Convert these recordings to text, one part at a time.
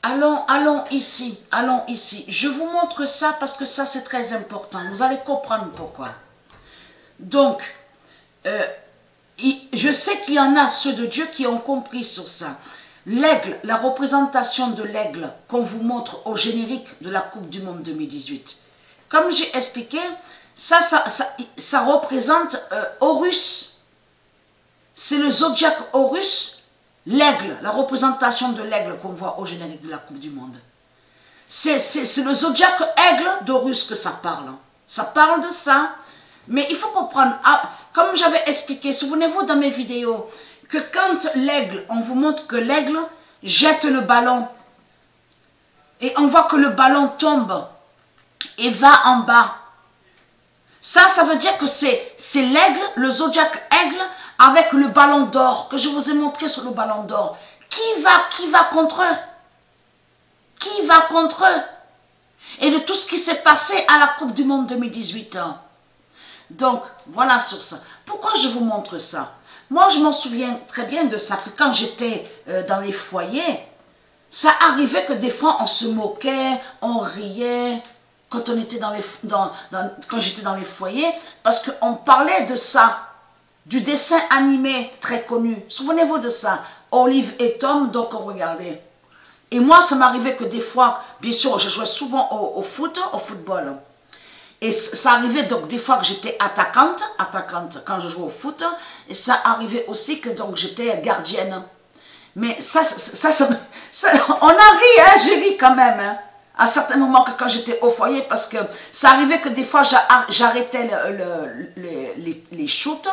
Allons ici, allons ici. Je vous montre ça parce que ça c'est très important. Vous allez comprendre pourquoi. Donc, je sais qu'il y en a ceux de Dieu qui ont compris sur ça. L'aigle, la représentation de l'aigle qu'on vous montre au générique de la Coupe du Monde 2018. Comme j'ai expliqué, ça représente Horus. C'est le zodiaque Horus, l'aigle, la représentation de l'aigle qu'on voit au générique de la Coupe du Monde. C'est le zodiaque aigle d'Horus que ça parle. Ça parle de ça. Mais il faut comprendre, comme j'avais expliqué, souvenez-vous dans mes vidéos, que quand l'aigle, on vous montre que l'aigle jette le ballon, et on voit que le ballon tombe et va en bas. Ça veut dire que c'est l'aigle, le zodiaque aigle, avec le ballon d'or, que je vous ai montré sur le ballon d'or. Qui va contre eux? Qui va contre eux? Et de tout ce qui s'est passé à la Coupe du Monde 2018. Donc, voilà sur ça. Pourquoi je vous montre ça? Moi, je m'en souviens très bien de ça, que quand j'étais dans les foyers, ça arrivait que des fois, on se moquait, on riait, quand on était quand j'étais dans les foyers, parce qu'on parlait de ça, du dessin animé très connu. Souvenez-vous de ça, Olive et Tom, donc on regardait. Et moi, ça m'arrivait que des fois, bien sûr, je jouais souvent au football. Et ça arrivait donc des fois que j'étais attaquante quand je jouais au foot. Et ça arrivait aussi que donc j'étais gardienne. Mais on a ri, hein, j'ai ri quand même. Hein, à certains moments que quand j'étais au foyer, parce que ça arrivait que des fois j'arrêtais les shoots.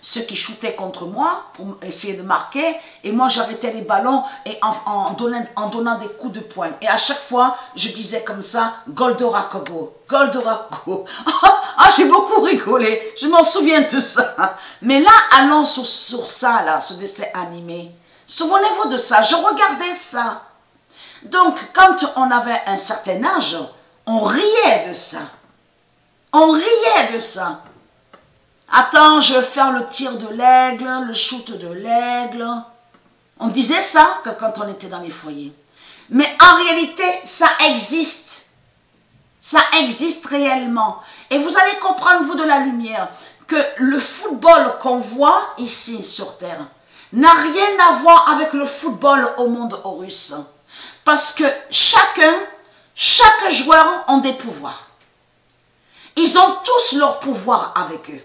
Ceux qui shootaient contre moi pour essayer de marquer, et moi j'arrêtais les ballons et en donnant des coups de poing. Et à chaque fois, je disais comme ça, Goldorakobo, Goldorakobo. Ah, j'ai beaucoup rigolé, je m'en souviens de ça. Mais là, allons sur ça, là, ce dessin animé. Souvenez-vous de ça, je regardais ça. Donc, quand on avait un certain âge, on riait de ça. On riait de ça. Attends, je vais faire le tir de l'aigle, le shoot de l'aigle. On disait ça quand on était dans les foyers. Mais en réalité, ça existe. Ça existe réellement. Et vous allez comprendre, vous de la lumière, que le football qu'on voit ici sur Terre n'a rien à voir avec le football au monde Horus. Parce que chaque joueur a des pouvoirs. Ils ont tous leur pouvoir avec eux.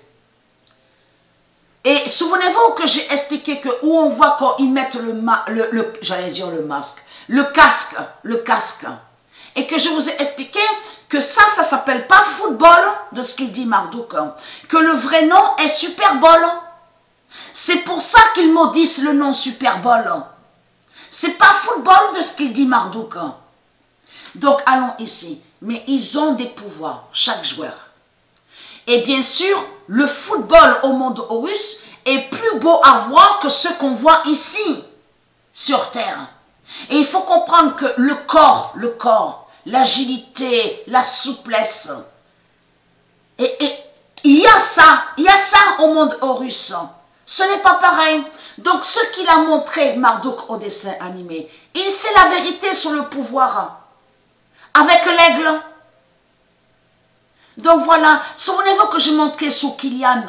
Et souvenez-vous que j'ai expliqué que où on voit quand ils mettent j'allais dire le masque, le casque. Et que je vous ai expliqué que ça s'appelle pas football, de ce qu'il dit Marduk, que le vrai nom est Super Bowl. C'est pour ça qu'ils maudissent le nom Super Bowl. C'est pas football de ce qu'il dit Marduk. Donc allons ici. Mais ils ont des pouvoirs, chaque joueur. Et bien sûr, le football au monde Horus est plus beau à voir que ce qu'on voit ici, sur Terre. Et il faut comprendre que le corps, l'agilité, la souplesse, et il y a ça au monde Horus. Ce n'est pas pareil. Donc ce qu'il a montré, Marduk, au dessin animé, il sait la vérité sur le pouvoir. Avec l'aigle. Donc voilà, souvenez-vous que je montrais sur Kylian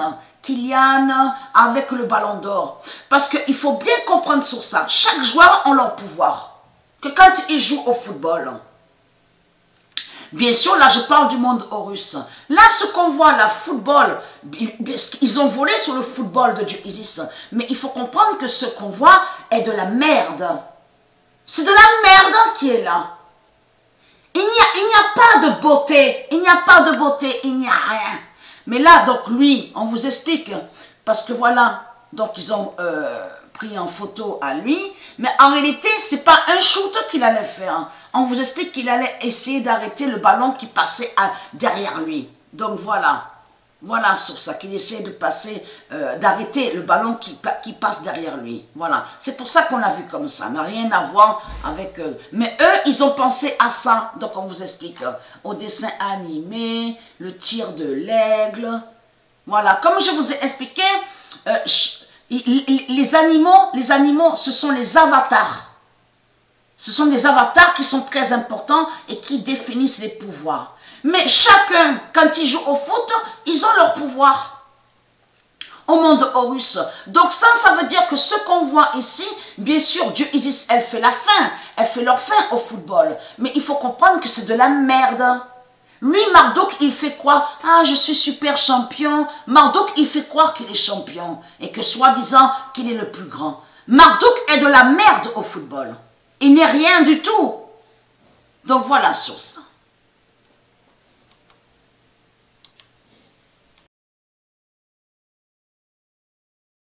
avec le ballon d'or. Parce qu'il faut bien comprendre sur ça. Chaque joueur a leur pouvoir. Que quand il joue au football. Bien sûr, là je parle du monde Horus. Là ce qu'on voit, là, football, ils ont volé sur le football de Dieu Isis. Mais il faut comprendre que ce qu'on voit est de la merde. C'est de la merde qui est là. Il n'y a pas de beauté, il n'y a pas de beauté, il n'y a rien. Mais là, donc lui, on vous explique, parce que voilà, donc ils ont pris en photo à lui, mais en réalité, ce n'est pas un shoot qu'il allait faire. On vous explique qu'il allait essayer d'arrêter le ballon qui passait derrière lui. Donc voilà. Voilà sur ça, qu'il essaie de passer, d'arrêter le ballon qui passe derrière lui. Voilà, c'est pour ça qu'on l'a vu comme ça, n'a rien à voir avec... mais eux, ils ont pensé à ça. Donc on vous explique, au dessin animé, le tir de l'aigle. Voilà, comme je vous ai expliqué, les animaux, ce sont les avatars. Ce sont des avatars qui sont très importants et qui définissent les pouvoirs. Mais chacun, quand ils jouent au foot, ils ont leur pouvoir au monde Horus. Donc ça veut dire que ce qu'on voit ici, bien sûr, Dieu Isis, elle fait la fin, elle fait leur fin au football. Mais il faut comprendre que c'est de la merde. Lui, Marduk, il fait quoi? Ah, je suis super champion. Marduk, il fait croire qu'il est champion et que soi-disant qu'il est le plus grand. Marduk est de la merde au football. Il n'est rien du tout. Donc voilà sur ça.